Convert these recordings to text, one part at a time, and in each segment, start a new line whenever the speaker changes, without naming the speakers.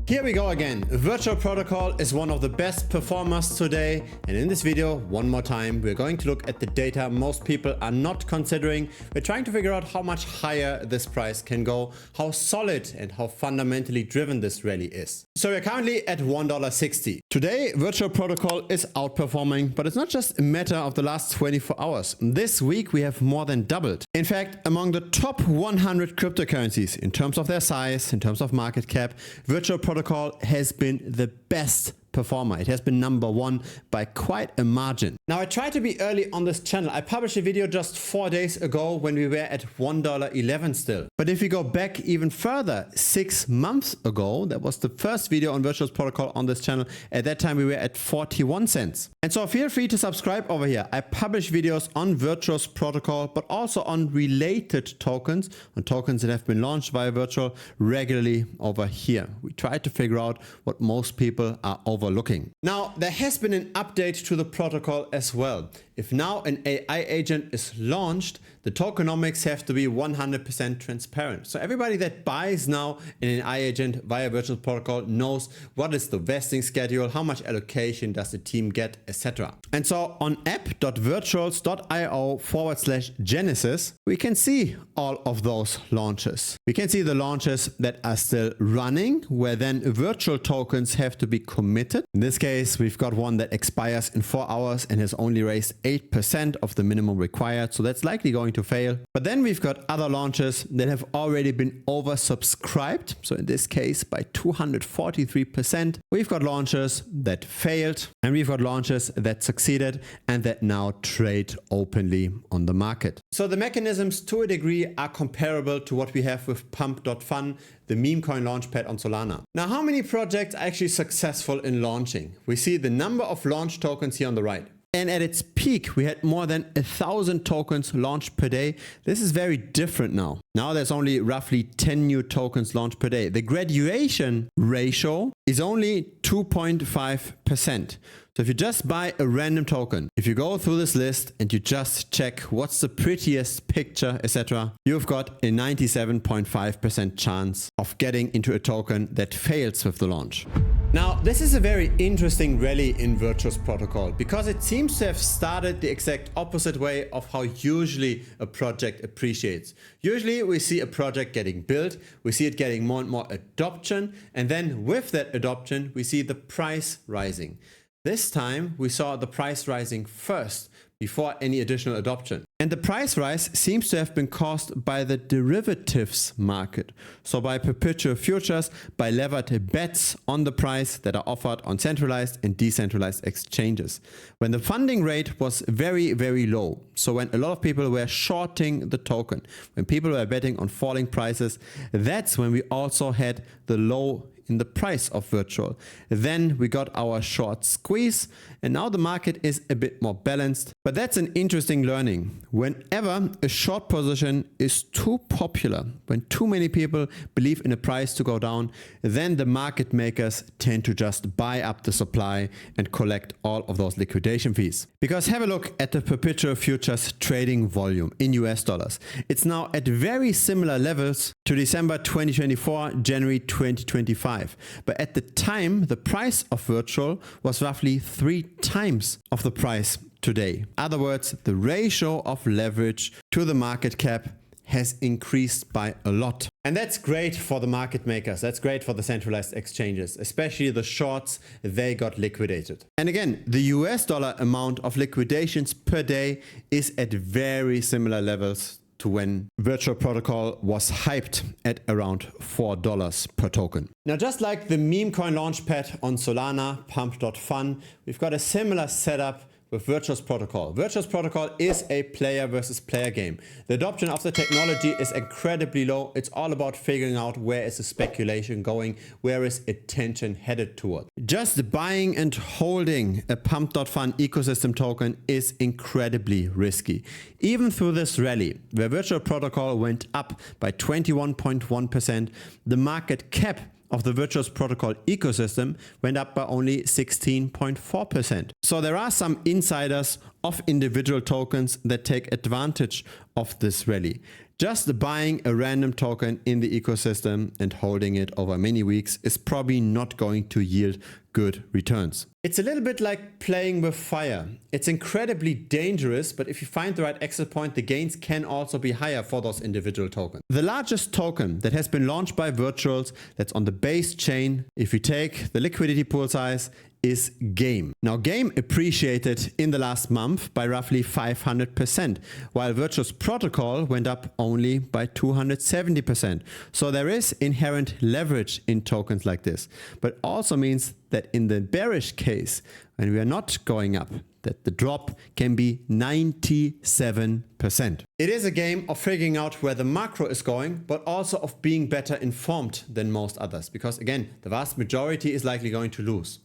Here we go again. Virtual Protocol is one of the best performers today, and in this video, one more time, we're going to look at the data most people are not considering. We're trying to figure out how much higher this price can go, how solid and how fundamentally driven this rally is. So we're currently at $1.60. Today, Virtual Protocol is outperforming, but it's not just a matter of the last 24 hours. This week, we have more than doubled. In fact, among the top 100 cryptocurrencies, in terms of their size, in terms of market cap, Virtual Protocol has been the best performer. It has been number one by quite a margin. Now, I tried to be early on this channel. I published a video just 4 days ago when we were at $1.11 still. But if you go back even further, 6 months ago, that was the first video on Virtual Protocol on this channel. At that time, we were at 41 cents. And so feel free to subscribe over here. I publish videos on Virtual Protocol, but also on related tokens, on tokens that have been launched via Virtual regularly over here. We try to figure out what most people are overlooking. Now, there has been an update to the protocol as well. If now an AI agent is launched, the tokenomics have to be 100% transparent. So everybody that buys now an AI agent via Virtual Protocol knows what is the vesting schedule, how much allocation does the team get, etc. And so on app.virtuals.io/Genesis, we can see all of those launches. We can see the launches that are still running, where then virtual tokens have to be committed. In this case, we've got one that expires in 4 hours and has only raised 8% of the minimum required. So that's likely going to fail. But then we've got other launches that have already been oversubscribed. So in this case, by 243%. We've got launches that failed, and we've got launches that succeeded and that now trade openly on the market. So the mechanisms to a degree are comparable to what we have with Pump.fun, the meme coin launchpad on Solana. Now, how many projects are actually successful in launching? We see the number of launch tokens here on the right. And at its peak, we had more than 1,000 tokens launched per day. This is very different now. Now there's only roughly 10 new tokens launched per day. The graduation ratio is only 2.5%. So if you just buy a random token, if you go through this list and you just check what's the prettiest picture, etc., you've got a 97.5% chance of getting into a token that fails with the launch. Now, this is a very interesting rally in Virtual Protocol because it seems to have started the exact opposite way of how usually a project appreciates. Usually we see a project getting built, we see it getting more and more adoption, and then with that adoption, we see the price rising. This time we saw the price rising first before any additional adoption. And the price rise seems to have been caused by the derivatives market. So by perpetual futures, by levered bets on the price that are offered on centralized and decentralized exchanges. When the funding rate was very, very low, so when a lot of people were shorting the token, when people were betting on falling prices, that's when we also had the low in the price of Virtual. Then we got our short squeeze, and now the market is a bit more balanced. But that's an interesting learning. Whenever a short position is too popular, when too many people believe in a price to go down, then the market makers tend to just buy up the supply and collect all of those liquidation fees. Because have a look at the perpetual futures trading volume in US dollars. It's now at very similar levels to December 2024, January 2025. But at the time, the price of Virtual was roughly 3 times of the price today. In other words, the ratio of leverage to the market cap has increased by a lot. And that's great for the market makers. That's great for the centralized exchanges, especially the shorts, they got liquidated. And again, the US dollar amount of liquidations per day is at very similar levels to when Virtual Protocol was hyped at around $4 per token. Now, just like the meme coin launchpad on Solana, Pump.fun, we've got a similar setup with Virtual Protocol. Virtual Protocol is a player versus player game. The adoption of the technology is incredibly low. It's all about figuring out where is the speculation going, where is attention headed toward. Just buying and holding a Pump.fun ecosystem token is incredibly risky. Even through this rally, where Virtual Protocol went up by 21.1%, the market cap of the Virtuous Protocol ecosystem went up by only 16.4%. So there are some insiders of individual tokens that take advantage of this rally. Just buying a random token in the ecosystem and holding it over many weeks is probably not going to yield good returns. It's a little bit like playing with fire. It's incredibly dangerous, but if you find the right exit point, the gains can also be higher for those individual tokens. The largest token that has been launched by Virtuals that's on the base chain, if you take the liquidity pool size, is Game. Now Game appreciated in the last month by roughly 500%, while Virtuous Protocol went up only by 270%. So there is inherent leverage in tokens like this, but also means that in the bearish case, when we are not going up, that the drop can be 97%. It is a game of figuring out where the macro is going, but also of being better informed than most others, because again, the vast majority is likely going to lose.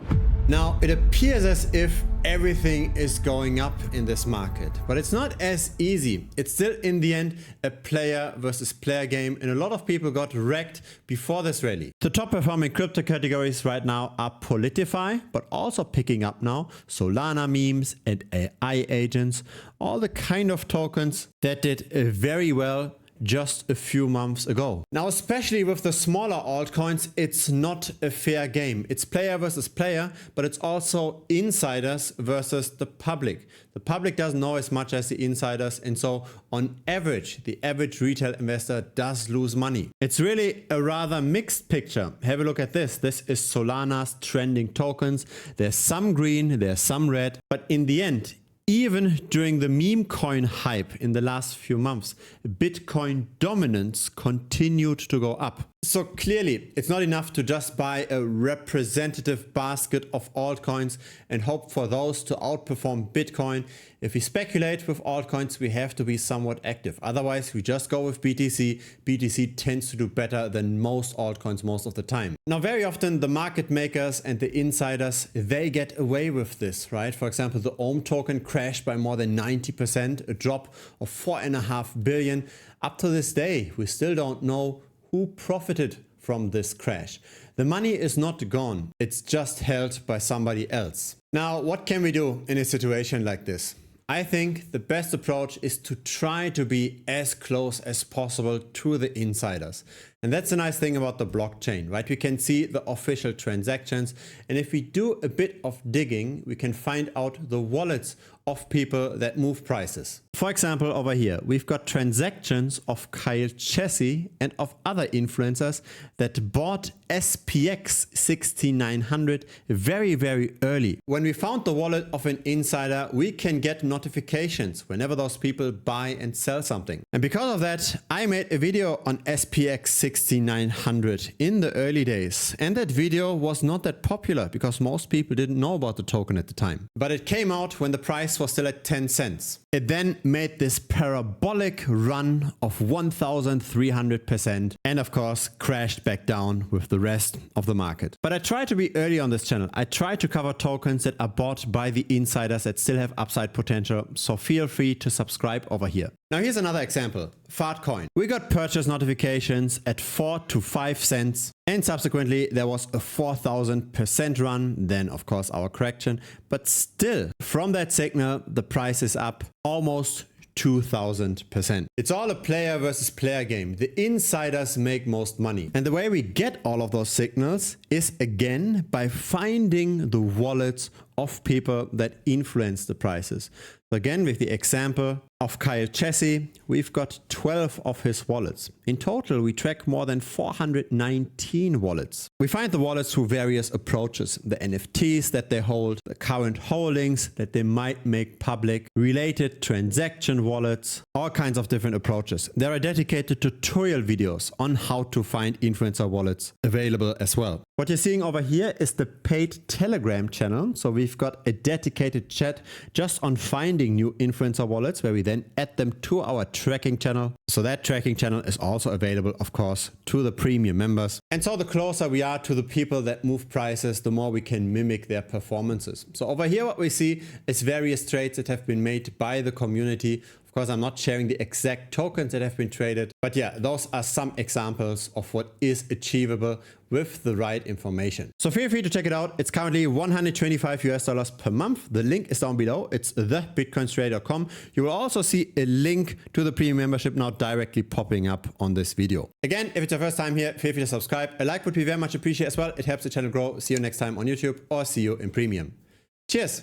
Now, it appears as if everything is going up in this market, but it's not as easy. It's still in the end a player versus player game, and a lot of people got wrecked before this rally. The top performing crypto categories right now are Politify, but also picking up now Solana memes and AI agents, all the kind of tokens that did very well just a few months ago. Now, especially with the smaller altcoins, it's not a fair game. It's player versus player, but it's also insiders versus the public. The public doesn't know as much as the insiders, and so on average, the average retail investor does lose money. It's really a rather mixed picture. Have a look at this. This is Solana's trending tokens. There's some green, there's some red, but in the end, even during the meme coin hype in the last few months, Bitcoin dominance continued to go up. So clearly, it's not enough to just buy a representative basket of altcoins and hope for those to outperform Bitcoin. If we speculate with altcoins, we have to be somewhat active. Otherwise, we just go with BTC. BTC tends to do better than most altcoins most of the time. Now, very often the market makers and the insiders, they get away with this, right? For example, the Ohm token crashed by more than 90%, a drop of 4.5 billion. Up to this day, we still don't know who profited from this crash. The money is not gone. It's just held by somebody else. Now, what can we do in a situation like this? I think the best approach is to try to be as close as possible to the insiders. And that's the nice thing about the blockchain, right? We can see the official transactions. And if we do a bit of digging, we can find out the wallets of people that move prices. For example, over here, we've got transactions of Kyle Chessy and of other influencers that bought SPX 6900 very, very early. When we found the wallet of an insider, we can get notifications whenever those people buy and sell something. And because of that, I made a video on SPX 6900 in the early days. And that video was not that popular because most people didn't know about the token at the time. But it came out when the price was still at 10 cents. It then made this parabolic run of 1,300% and of course crashed back down with the rest of the market. But I try to be early on this channel. I try to cover tokens that are bought by the insiders that still have upside potential. So feel free to subscribe over here. Now here's another example, Fartcoin. We got purchase notifications at 4 to 5 cents and subsequently there was a 4,000% run, then of course our correction, but still from that signal the price is up almost 2,000%. It's all a player versus player game. The insiders make most money. And the way we get all of those signals is again by finding the wallets of people that influence the prices. So again, with the example of Kyle Chessy, we've got 12 of his wallets. In total, we track more than 419 wallets. We find the wallets through various approaches, the NFTs that they hold, the current holdings that they might make public, related transaction wallets, all kinds of different approaches. There are dedicated tutorial videos on how to find influencer wallets available as well. What you're seeing over here is the paid Telegram channel. So we've got a dedicated chat just on finding new influencer wallets where we then add them to our tracking channel. So that tracking channel is also available, of course, to the premium members. And so the closer we are to the people that move prices, the more we can mimic their performances. So over here, what we see is various trades that have been made by the community. Of Of course, I'm not sharing the exact tokens that have been traded, but yeah, those are some examples of what is achievable with the right information. So feel free to check it out. It's currently $125 per month. The link is down below. It's thebitcoinstrader.com. You will also see a link to the premium membership now directly popping up on this video. Again, if it's your first time here, feel free to subscribe. A like would be very much appreciated as well. It helps the channel grow. See you next time on YouTube or see you in premium. Cheers.